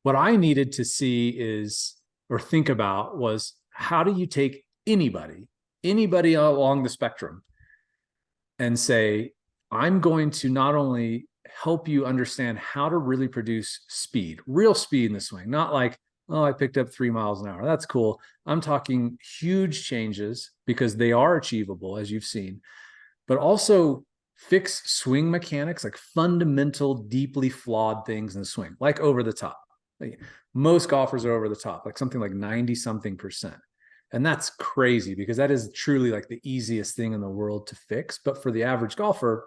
What I needed to see is, or think about, was how do you take anybody along the spectrum and say, I'm going to not only help you understand how to really produce speed, real speed in the swing, not like, oh, I picked up 3 miles an hour. That's cool. I'm talking huge changes because they are achievable, as you've seen, but also fix swing mechanics, like fundamental, deeply flawed things in the swing, like over the top. Like most golfers are over the top, like something like 90 something percent. And that's crazy because that is truly like the easiest thing in the world to fix. But for the average golfer,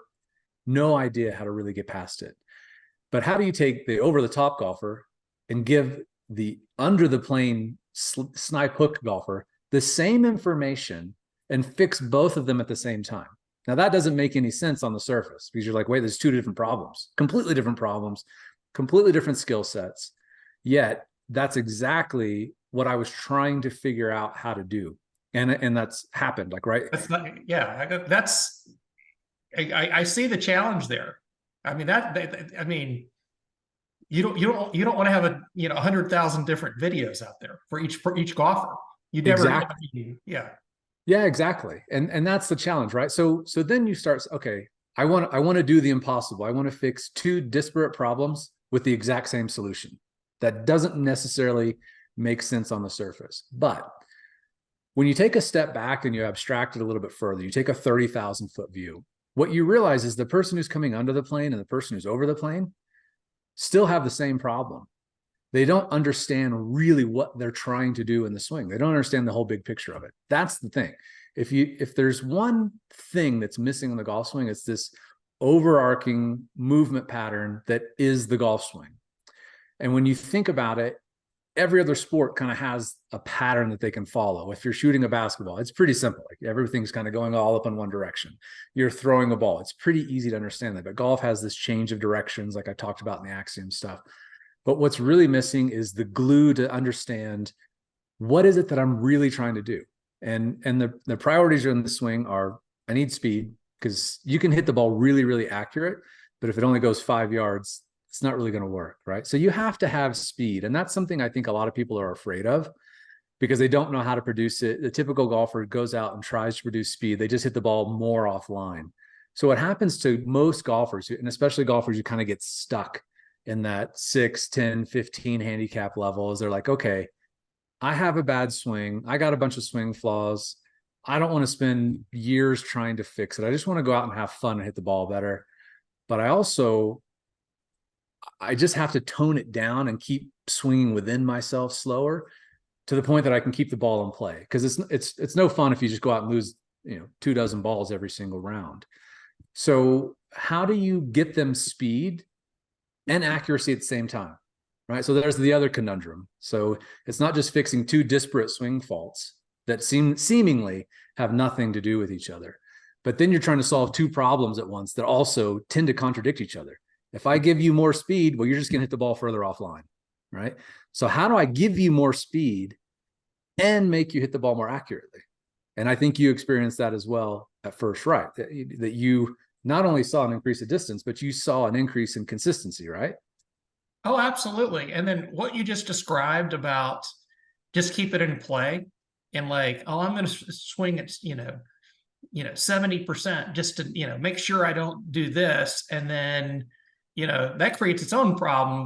no idea how to really get past it. But how do you take the over the top golfer and give the under the plane snipe hook golfer the same information and fix both of them at the same time? Now, that doesn't make any sense on the surface because you're like, wait, there's two different problems, completely different skill sets. Yet that's exactly what I was trying to figure out how to do. And that's happened, like, right? That's not, yeah, that's, I see the challenge there. I mean, I mean, you don't want to have 100,000 different videos out there for each golfer. You never, Exactly. yeah. Yeah, exactly. And that's the challenge, right? So then you start, okay, I want to do the impossible. I want to fix two disparate problems with the exact same solution. That doesn't necessarily make sense on the surface. But when you take a step back and you abstract it a little bit further, you take a 30,000 foot view, what you realize is the person who's coming under the plane and the person who's over the plane still have the same problem. They don't understand really what they're trying to do in the swing. They don't understand the whole big picture of it. That's the thing. If there's one thing that's missing in the golf swing, it's this overarching movement pattern that is the golf swing. And when you think about it, every other sport kind of has a pattern that they can follow. If you're shooting a basketball, it's pretty simple. Like everything's kind of going all up in one direction. You're throwing a ball. It's pretty easy to understand that. But golf has this change of directions, like I talked about in the axiom stuff. But what's really missing is the glue to understand what is it that I'm really trying to do. And the priorities in the swing are, I need speed, because you can hit the ball really, really accurate, but if it only goes 5 yards, it's not really going to work, right? So you have to have speed. And that's something I think a lot of people are afraid of because they don't know how to produce it. The typical golfer goes out and tries to produce speed. They just hit the ball more offline. So what happens to most golfers, and especially golfers who kind of get stuck in that 6, 10, 15 handicap level, is they're like, okay, I have a bad swing. I got a bunch of swing flaws. I don't want to spend years trying to fix it. I just want to go out and have fun and hit the ball better. But I just have to tone it down and keep swinging within myself slower to the point that I can keep the ball in play. Because it's no fun if you just go out and lose 24 balls every single round. So how do you get them speed and accuracy at the same time, right? So there's the other conundrum. So it's not just fixing two disparate swing faults that seemingly have nothing to do with each other, but then you're trying to solve two problems at once that also tend to contradict each other. If I give you more speed, well, you're just going to hit the ball further offline, right? So how do I give you more speed and make you hit the ball more accurately? And I think you experienced that as well at first, right? That you not only saw an increase of distance, but you saw an increase in consistency, right? Oh, absolutely. And then what you just described about just keep it in play and like, oh, I'm going to swing at, 70% just to, make sure I don't do this. And then, that creates its own problem